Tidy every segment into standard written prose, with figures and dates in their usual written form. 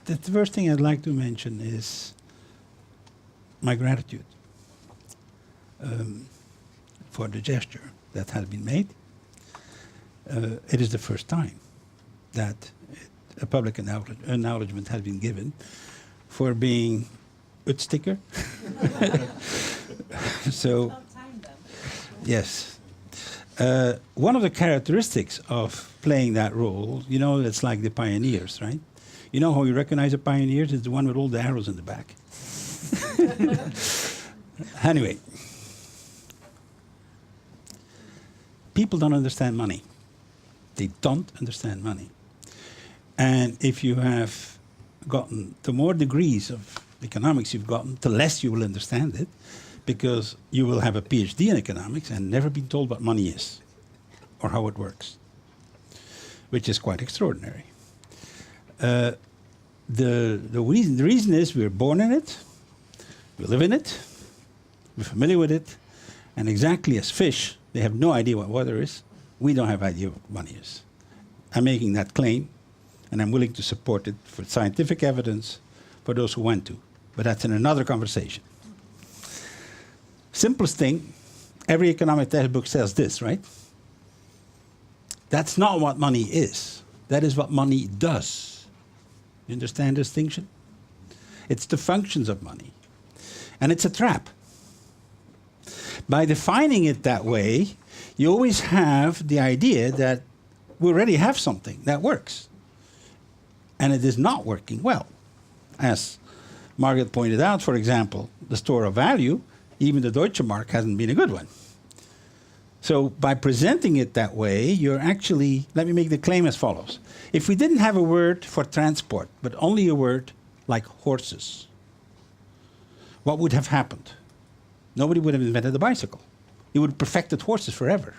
The first thing I'd like to mention is my gratitude for the gesture that has been made. It is the first time that a public acknowledgement has been given for being Utstickar. So, yes. One of the characteristics of playing that role, you know, it's like the pioneers, right? You know how you recognize the pioneers? It's the one with all the arrows in the back. Anyway, people don't understand money. They don't understand money. And if you have gotten, the more degrees of economics you've gotten, the less you will understand it, because you will have a PhD in economics and never been told what money is or how it works, which is quite extraordinary. The reason is we're born in it, we live in it, we're familiar with it, and exactly as fish, they have no idea what water is, we don't have idea what money is. I'm making that claim, and I'm willing to support it for scientific evidence for those who want to, but that's in another conversation. Simplest thing, every economic textbook says this, right? That's not what money is. That is what money does. You understand the distinction? It's the functions of money. And it's a trap. By defining it that way, you always have the idea that we already have something that works. And it is not working well. As Margrit pointed out, for example, the store of value, even the Deutsche Mark hasn't been a good one. So by presenting it that way, you're actually, let me make the claim as follows. If we didn't have a word for transport, but only a word like horses, what would have happened? Nobody would have invented the bicycle. You would have perfected horses forever.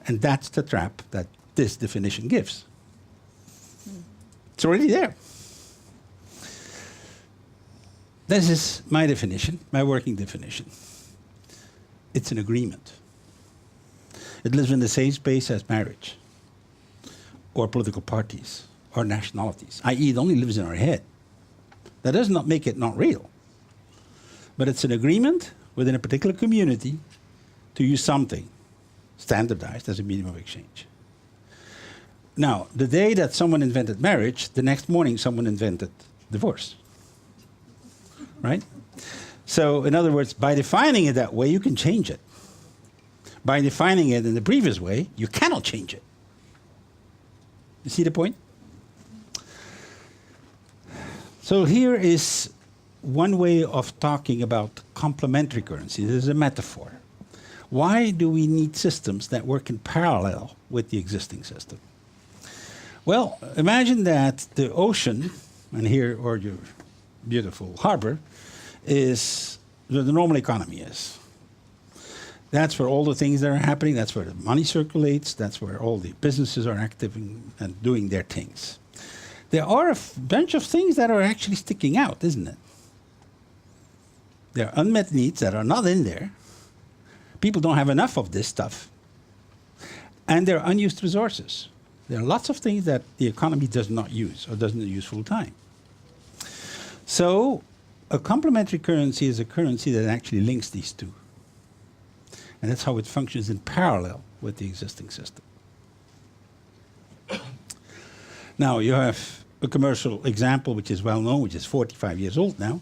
And that's the trap that this definition gives. It's already there. This is my definition, my working definition. It's an agreement. It lives in the same space as marriage, or political parties, or nationalities, i.e. it only lives in our head. That does not make it not real. But it's an agreement within a particular community to use something standardized as a medium of exchange. Now, the day that someone invented marriage, the next morning someone invented divorce. Right? So, in other words, by defining it that way, you can change it. By defining it in the previous way, you cannot change it. You see the point? So here is one way of talking about complementary currencies. This is a metaphor. Why do we need systems that work in parallel with the existing system? Well, imagine that the ocean, and here, or your beautiful harbor, is where the normal economy is. That's where all the things that are happening, that's where the money circulates, that's where all the businesses are active and doing their things. There are a bunch of things that are actually sticking out, isn't it? There are unmet needs that are not in there. People don't have enough of this stuff. And there are unused resources. There are lots of things that the economy does not use or doesn't use full time. So a complementary currency is a currency that actually links these two. And that's how it functions in parallel with the existing system. Now you have a commercial example which is well known, which is 45 years old now,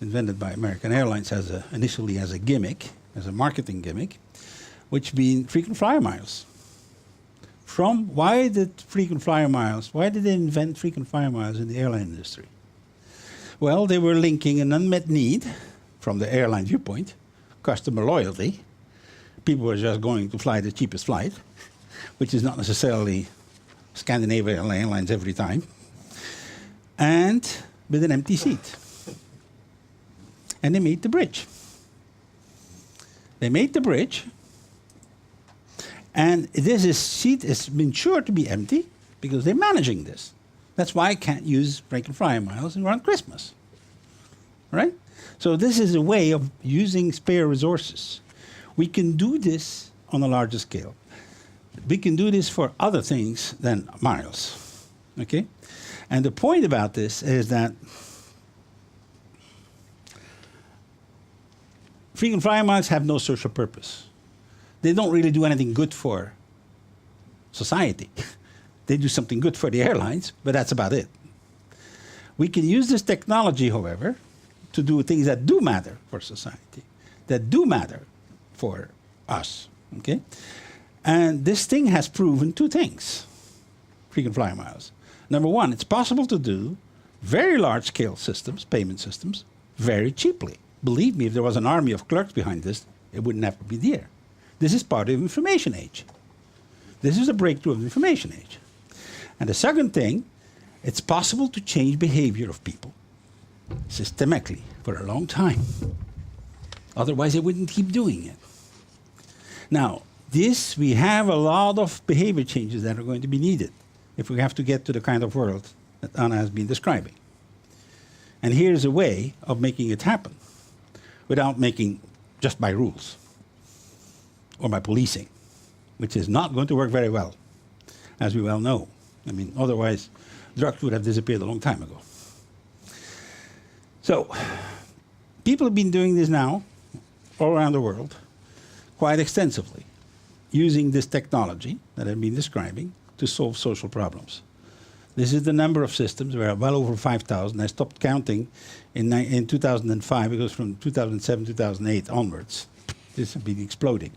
invented by American Airlines initially as a gimmick, as a marketing gimmick, which being frequent flyer miles. Why did they invent frequent flyer miles in the airline industry? Well, they were linking an unmet need from the airline viewpoint, customer loyalty. People were just going to fly the cheapest flight, which is not necessarily Scandinavian Airlines every time, and with an empty seat. And they made the bridge. They made the bridge, and this seat has been sure to be empty because they're managing this. That's why I can't use frequent flyer miles around Christmas. Right? So this is a way of using spare resources. We can do this on a larger scale. We can do this for other things than miles. Okay? And the point about this is that frequent flyer miles have no social purpose. They don't really do anything good for society. They do something good for the airlines, but that's about it. We can use this technology, however, to do things that do matter for society, that do matter for us. Okay? And this thing has proven two things, frequent flyer miles. Number one, it's possible to do very large-scale systems, payment systems, very cheaply. Believe me, if there was an army of clerks behind this, it wouldn't have to be there. This is part of the information age. This is a breakthrough of the information age. And the second thing, it's possible to change behavior of people systemically for a long time. Otherwise, they wouldn't keep doing it. Now, this, we have a lot of behavior changes that are going to be needed if we have to get to the kind of world that Anna has been describing. And here's a way of making it happen without making just by rules or by policing, which is not going to work very well, as we well know. I mean, otherwise, drugs would have disappeared a long time ago. So, people have been doing this now all around the world quite extensively, using this technology that I've been describing to solve social problems. This is the number of systems. We're well over 5,000. I stopped counting in 2005 because from 2007, 2008 onwards, this has been exploding.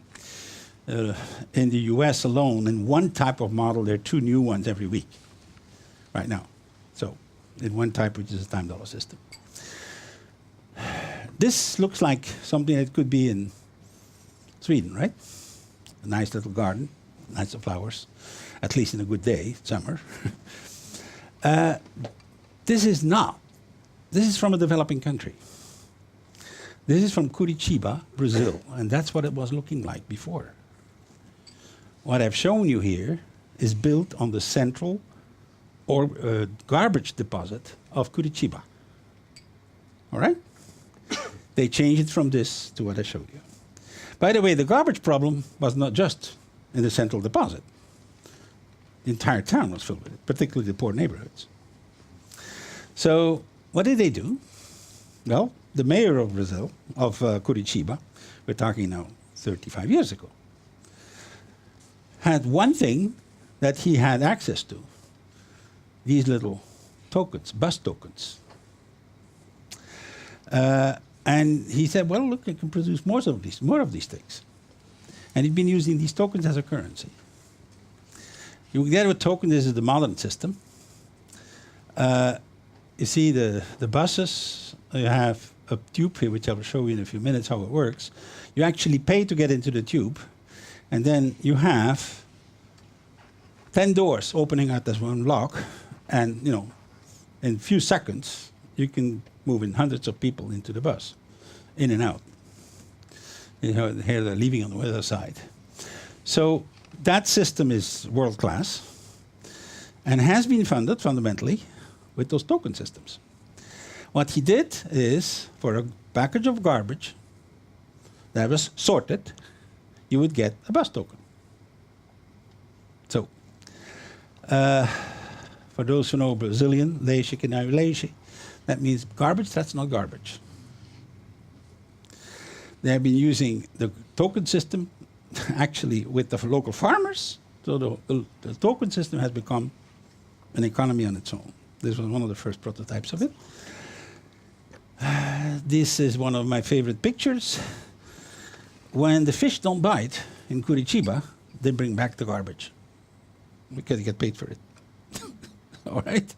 In the US alone, in one type of model, there are 2 new ones every week right now. So, in one type, which is a time dollar system. This looks like something that could be in Sweden, right? A nice little garden, nice flowers, at least in a good day, summer. This is not. This is from a developing country. This is from Curitiba, Brazil, and that's what it was looking like before. What I've shown you here is built on the central or garbage deposit of Curitiba. All right? They changed it from this to what I showed you. By the way, the garbage problem was not just in the central deposit. The entire town was filled with it, particularly the poor neighborhoods. So what did they do? Well, the mayor of Brazil, of Curitiba, we're talking now 35 years ago, had one thing that he had access to, these little tokens, bus tokens. And he said, well, look, I can produce more of these things. And he'd been using these tokens as a currency. You get a token, this is the modern system. You see the buses, you have a tube here, which I will show you in a few minutes how it works. You actually pay to get into the tube, and then you have 10 doors opening out as one block, and in a few seconds, you can move in hundreds of people into the bus, in and out. Here they're leaving on the other side. So that system is world class and has been funded fundamentally with those token systems. What he did is, for a package of garbage that was sorted, you would get a bus token. So, for those who know Brazilian, leixo que não é leixo, that means garbage that's not garbage. They have been using the token system actually with the local farmers, so the token system has become an economy on its own. This was one of the first prototypes of it. This is one of my favorite pictures. When the fish don't bite in Curitiba, they bring back the garbage because they get paid for it. All right?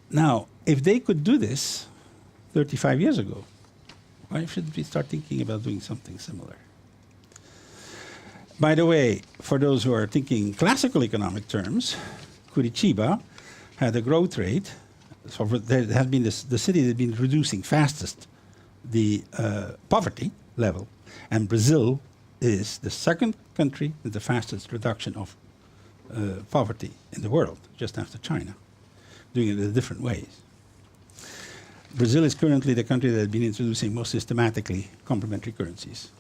Now, if they could do this 35 years ago, why shouldn't we start thinking about doing something similar? By the way, for those who are thinking classical economic terms, Curitiba had a growth rate. So there has been the city that has been reducing fastest the poverty level, and Brazil is the second country with the fastest reduction of poverty in the world, just after China, doing it in different ways. Brazil is currently the country that has been introducing most systematically complementary currencies.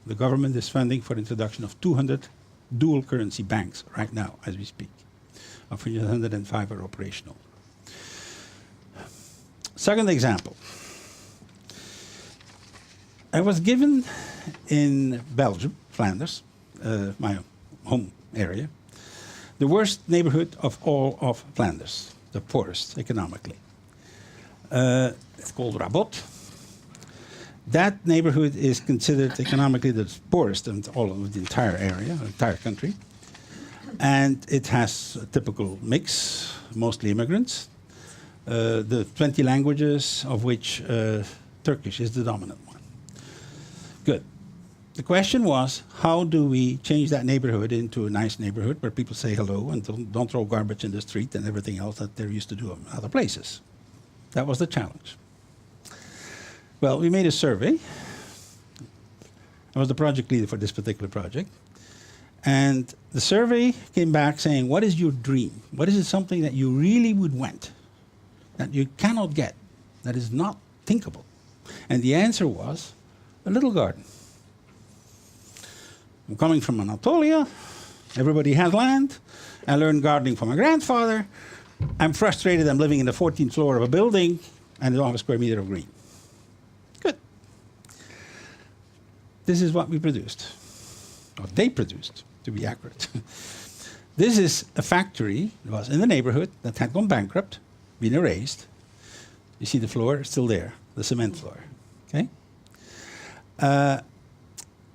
The government is funding for the introduction of 200 dual currency banks right now, as we speak. of which 105 are operational. Second example. I was given in Belgium, Flanders, my home area, the worst neighborhood of all of Flanders, the poorest economically. It's called Rabot. That neighborhood is considered economically the poorest in all of the entire area, entire country. And it has a typical mix, mostly immigrants. The 20 languages, of which Turkish is the dominant one. Good. The question was, how do we change that neighborhood into a nice neighborhood where people say hello and don't throw garbage in the street and everything else that they're used to do in other places? That was the challenge. Well, we made a survey. I was the project leader for this particular project. And the survey came back saying, what is your dream? What is it something that you really would want, that you cannot get, that is not thinkable? And the answer was a little garden. I'm coming from Anatolia. Everybody has land. I learned gardening from my grandfather. I'm frustrated. I'm living in the 14th floor of a building, and I don't have a square meter of green. Good. This is what we produced, or they produced, to be accurate. This is a factory that was in the neighborhood that had gone bankrupt, been erased. You see the floor still there, the cement floor. Okay.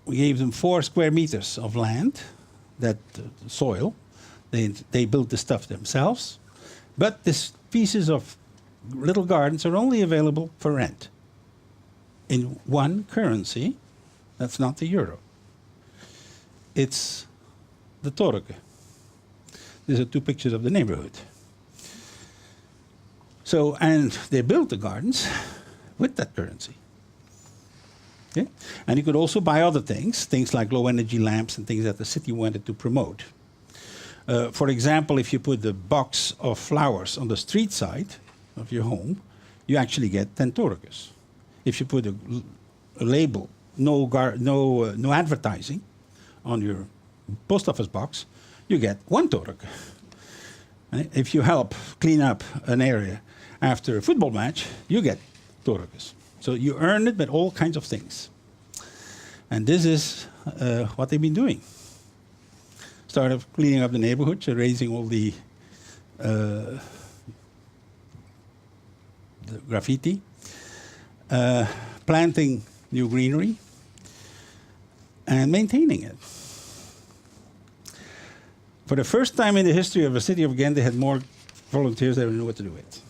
We gave them 4 square meters of land, that soil. They built the stuff themselves. But these pieces of little gardens are only available for rent in one currency. That's not the euro. It's the torke. These are 2 pictures of the neighborhood. So, and they built the gardens with that currency. Okay? And you could also buy other things like low energy lamps and things that the city wanted to promote. For example, if you put a box of flowers on the street side of your home, you actually get 10 torques. If you put a label, no advertising, on your post office box, you get 1 torque. If you help clean up an area after a football match, you get torques. So you earn it with all kinds of things. And this is what they've been doing. Started cleaning up the neighborhood, erasing all the graffiti, planting new greenery, and maintaining it. For the first time in the history of the city of Ghent, they had more volunteers than they knew what to do with.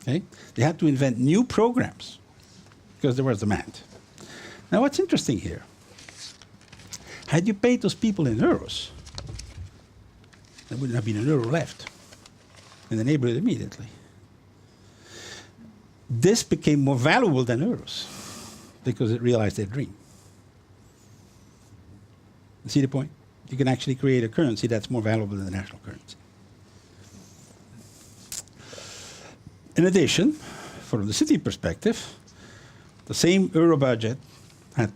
Okay? They had to invent new programs because there was demand. Now, what's interesting here? Had you paid those people in euros, there wouldn't have been an euro left in the neighborhood immediately. This became more valuable than euros because it realized their dream. You see the point? You can actually create a currency that's more valuable than the national currency. In addition, from the city perspective, the same euro budget had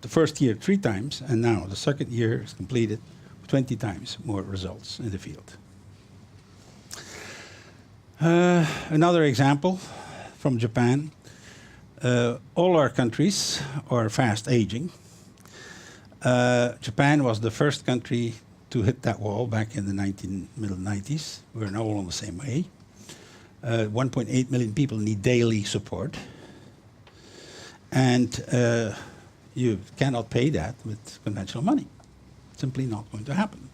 the first year 3 times, and now the second year is completed 20 times more results in the field. Another example from Japan. All our countries are fast aging. Japan was the first country to hit that wall back in the middle 90s. We're now all on the same way. 1.8 million people need daily support. And you cannot pay that with conventional money. Simply not going to happen.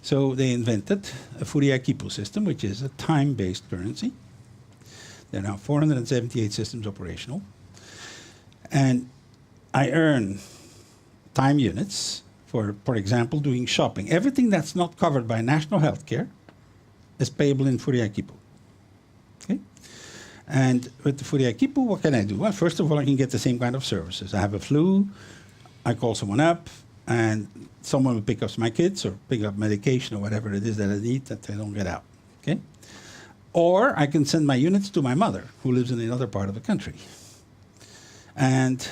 So they invented a Furiakipu system, which is a time-based currency. There are now 478 systems operational. And I earn time units for example, doing shopping. Everything that's not covered by national health care is payable in Furiakipu. Okay? And with the Furiakipu, what can I do? Well, first of all, I can get the same kind of services. I have a flu, I call someone up, and someone will pick up my kids or pick up medication or whatever it is that I need that they don't get out. Okay? Or I can send my units to my mother, who lives in another part of the country. And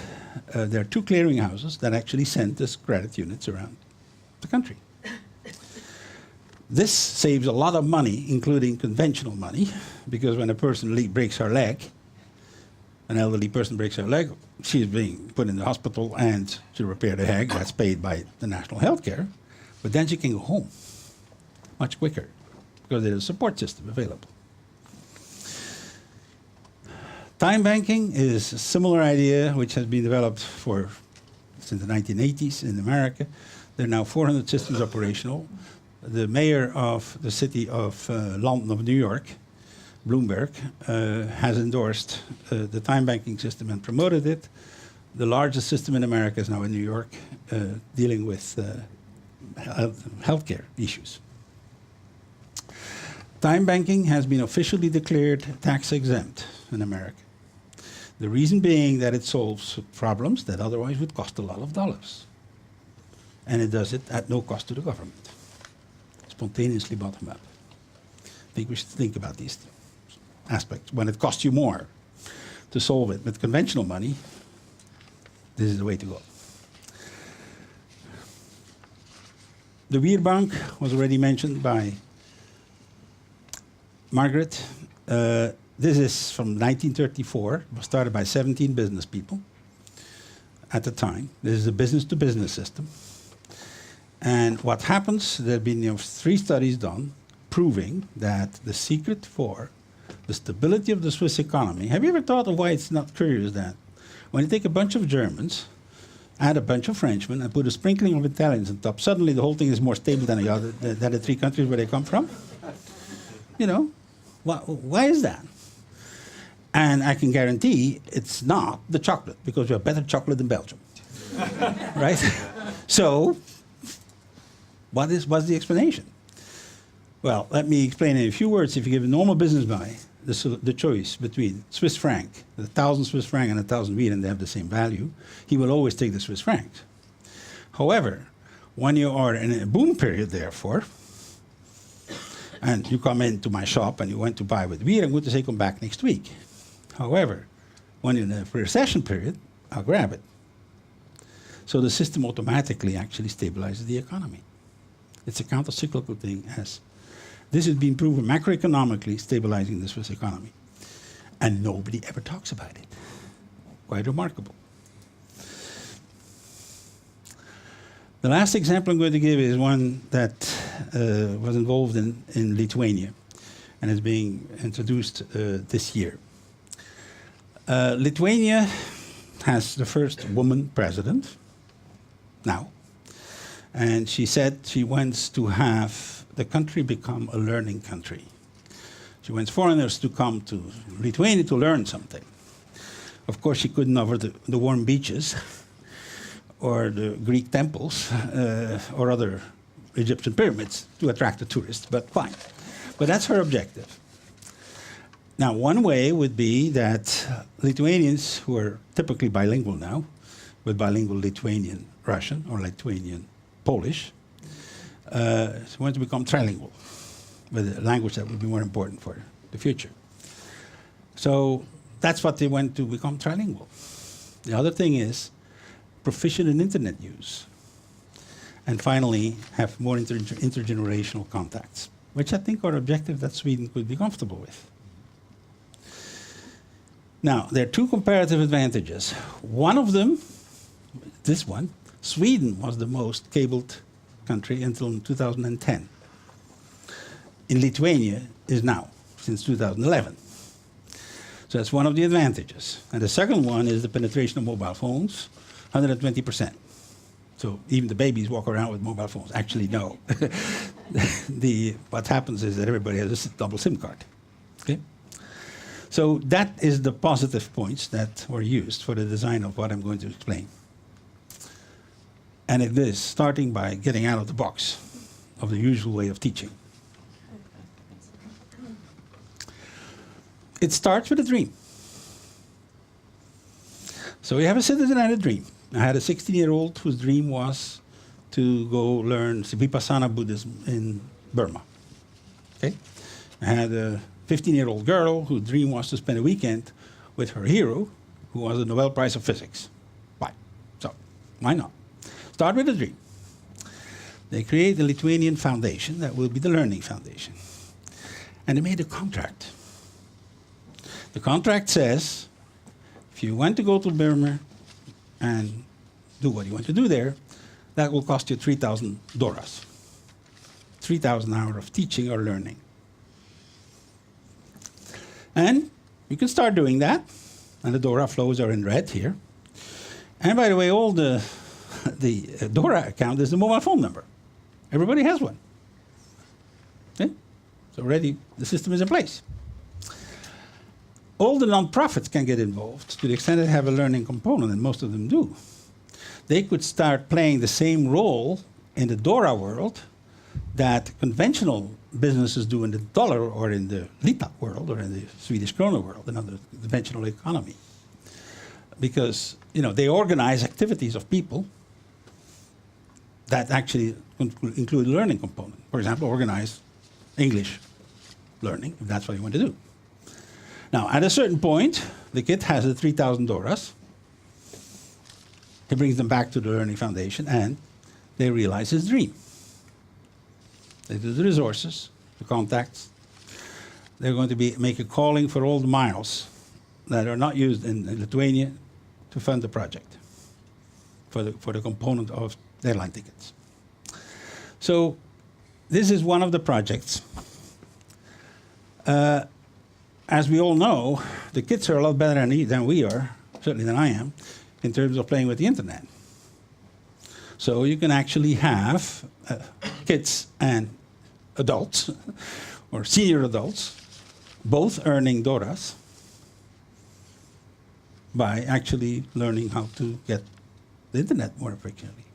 there are 2 clearinghouses that actually send this credit units around the country. This saves a lot of money, including conventional money, because when a person breaks her leg, an elderly person breaks her leg, she's being put in the hospital and to repair the leg, that's paid by the national health care, but then she can go home much quicker because there's a support system available. Time banking is a similar idea which has been developed since the 1980s in America. There are now 400 systems operational. The mayor of the city of London of New York, Bloomberg, has endorsed the time banking system and promoted it. The largest system in America is now in New York, dealing with healthcare issues. Time banking has been officially declared tax exempt in America. The reason being that it solves problems that otherwise would cost a lot of dollars. And it does it at no cost to the government. Spontaneously bottom up. I think we should think about these aspects. When it costs you more to solve it with conventional money, this is the way to go. The Weerbank was already mentioned by Margrit. This is from 1934. It was started by 17 business people at the time. This is a business-to-business system. And what happens, there have been 3 studies done proving that the secret for the stability of the Swiss economy. Have you ever thought of why it's not curious that when you take a bunch of Germans, add a bunch of Frenchmen, and put a sprinkling of Italians on top, suddenly the whole thing is more stable than the 3 countries where they come from? You know, why is that? And I can guarantee it's not the chocolate, because we have better chocolate in Belgium. Right? So, what's the explanation? Well, let me explain in a few words. If you give a normal business guy the choice between Swiss franc, 1,000 Swiss franc and 1,000 Wien, and they have the same value, he will always take the Swiss franc. However, when you are in a boom period, therefore, and you come into my shop and you want to buy with Wien, I'm going to say come back next week. However, when you're in a recession period, I'll grab it. So the system automatically actually stabilizes the economy. It's a counter-cyclical thing, as this has been proven macroeconomically stabilizing the Swiss economy. And nobody ever talks about it. Quite remarkable. The last example I'm going to give is one that was involved in Lithuania and is being introduced this year. Lithuania has the first woman president now. And she said she wants to have the country become a learning country. She wants foreigners to come to Lithuania to learn something. Of course, she couldn't offer the warm beaches or the Greek temples or other Egyptian pyramids to attract the tourists, but fine. But that's her objective. Now, one way would be that Lithuanians, who are typically bilingual now, with bilingual Lithuanian-Russian or Lithuanian-Polish, want to become trilingual, with a language that would be more important for the future. So that's what they want to become trilingual. The other thing is proficient in internet use. And finally, have more intergenerational contacts, which I think are objectives that Sweden could be comfortable with. Now, there are 2 comparative advantages. One of them, this one, Sweden was the most cabled country until 2010. In Lithuania is now, since 2011. So that's one of the advantages. And the second one is the penetration of mobile phones, 120%. So even the babies walk around with mobile phones. Actually, no. What happens is that everybody has a double SIM card. Okay? So that is the positive points that were used for the design of what I'm going to explain. And it is starting by getting out of the box of the usual way of teaching. It starts with a dream. So we have a citizen and a dream. I had a 16-year-old whose dream was to go learn Vipassana Buddhism in Burma. Okay? I had a 15-year-old girl whose dream was to spend a weekend with her hero, who was a Nobel Prize of Physics. Why? So, why not? Start with a dream. They create the Lithuanian foundation that will be the learning foundation. And they made a contract. The contract says, if you want to go to Burma and do what you want to do there, that will cost you 3,000 Doras. 3,000 hours of teaching or learning. And you can start doing that. And the Dora flows are in red here. And by the way, all the Dora account is the mobile phone number. Everybody has one. Okay? So already the system is in place. All the non-profits can get involved to the extent they have a learning component, and most of them do. They could start playing the same role in the Dora world that conventional businesses do in the dollar or in the Lietaer world or in the Swedish krona world, another conventional economy. Because they organize activities of people that actually include a learning component. For example, organize English learning, if that's what you want to do. Now, at a certain point, the kid has the 3,000 Doras. He brings them back to the Learning Foundation, and they realize his dream. They do the resources, the contacts. They're going to make a calling for all the miles that are not used in Lithuania to fund the project for the component of airline tickets. So this is one of the projects. As we all know, the kids are a lot better than we are, certainly than I am, in terms of playing with the internet. So you can actually have kids and adults, or senior adults, both earning Doras by actually learning how to get the internet more efficiently.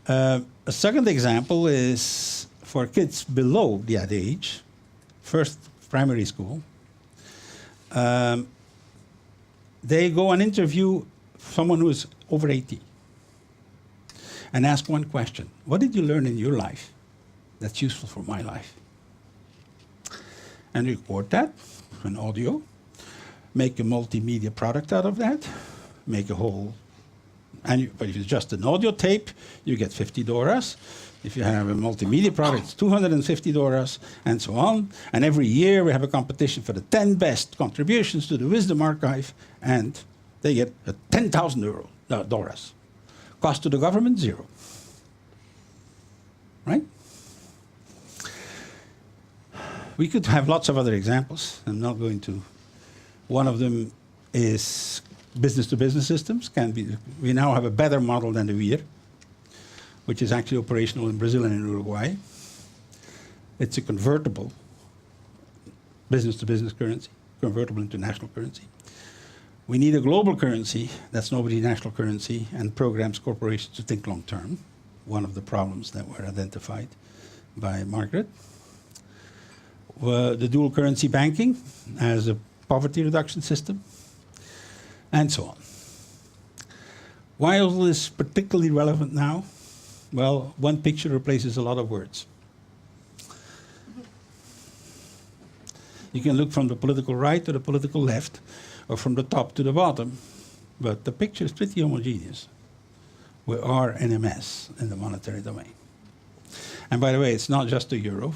A second example is for kids below that age, first primary school. They go and interview someone who is over 80 and ask one question. What did you learn in your life that's useful for my life? And record that, an audio, make a multimedia product out of that, make a whole, but if it's just an audio tape, you get 50 Doras. If you have a multimedia product, it's 250 Doras, and so on. And every year we have a competition for the 10 best contributions to the Wisdom Archive, and they get 10,000 Doras. Cost to the government, 0. Right? We could have lots of other examples. I'm not going to. One of them is business-to-business systems. We now have a better model than the WIR, which is actually operational in Brazil and in Uruguay. It's a convertible business-to-business currency, convertible into national currency. We need a global currency that's nobody's national currency and programs corporations to think long-term, one of the problems that were identified by Margrit. The dual currency banking as a poverty reduction system, and so on. Why is this particularly relevant now? Well, one picture replaces a lot of words. You can look from the political right to the political left, or from the top to the bottom, but the picture is pretty homogeneous. We are an MS in the monetary domain. And by the way, it's not just the euro.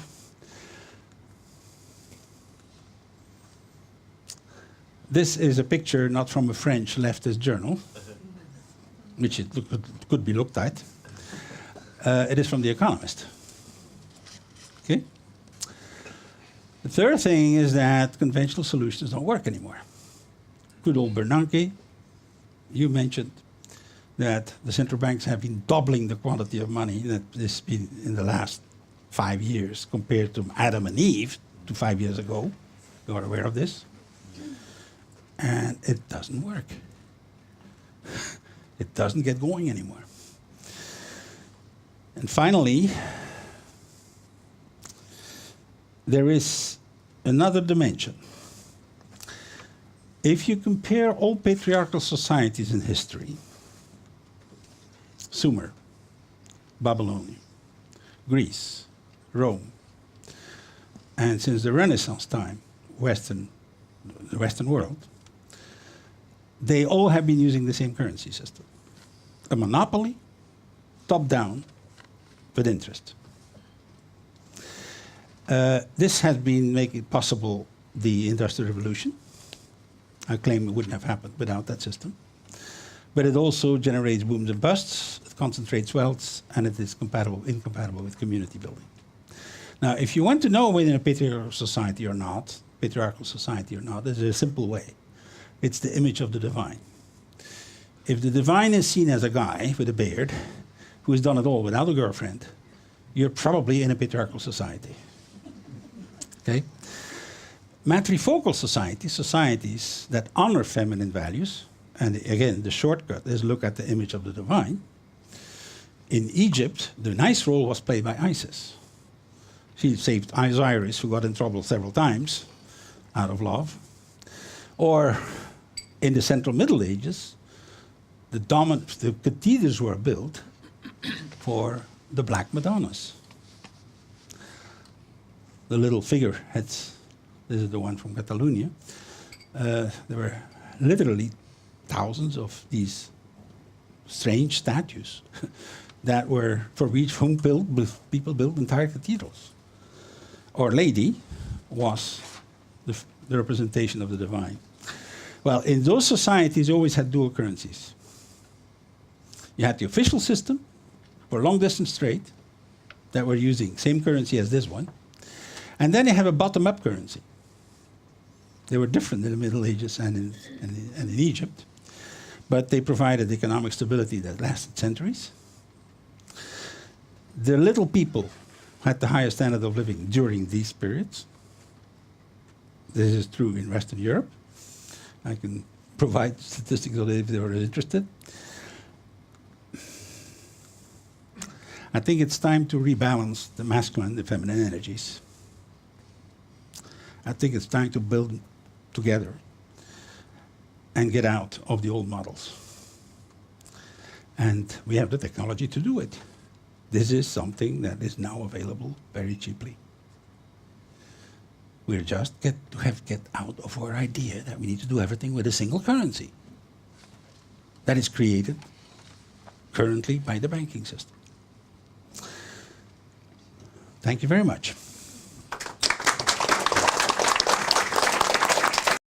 This is a picture not from a French leftist journal, which it could be looked at. It is from The Economist. Okay? The third thing is that conventional solutions don't work anymore. Good old Bernanke, you mentioned that the central banks have been doubling the quantity of money that has been in the last 5 years compared to Adam and Eve to 5 years ago. You are aware of this? And it doesn't work. It doesn't get going anymore. And finally, there is another dimension. If you compare all patriarchal societies in history, Sumer, Babylonia, Greece, Rome, and since the Renaissance time, the Western world, they all have been using the same currency system. A monopoly, top-down, with interest. This has been making possible the Industrial Revolution. I claim it wouldn't have happened without that system. But it also generates booms and busts, it concentrates wealth, and it is incompatible with community building. Now, if you want to know whether in a patriarchal society or not, there's a simple way. It's the image of the divine. If the divine is seen as a guy with a beard who has done it all without a girlfriend, you're probably in a patriarchal society. Okay? Matrifocal societies, societies that honor feminine values, and again, the shortcut is look at the image of the divine. In Egypt, the nice role was played by Isis. She saved Osiris, who got in trouble several times, out of love. Or in the Central Middle Ages, the cathedrals were built for the Black Madonnas. The little figureheads, this is the one from Catalonia. There were literally thousands of these strange statues that were for whom people built entire cathedrals. Our Lady was the representation of the divine. Well, in those societies, you always had dual currencies. You had the official system for long-distance trade that were using same currency as this one. And then you have a bottom-up currency. They were different in the Middle Ages and in Egypt, but they provided economic stability that lasted centuries. The little people had the highest standard of living during these periods. This is true in Western Europe. I can provide statistics of it if they were interested. I think it's time to rebalance the masculine and the feminine energies. I think it's time to build together and get out of the old models. And we have the technology to do it. This is something that is now available very cheaply. We're just get out of our idea that we need to do everything with a single currency that is created currently by the banking system. Thank you very much.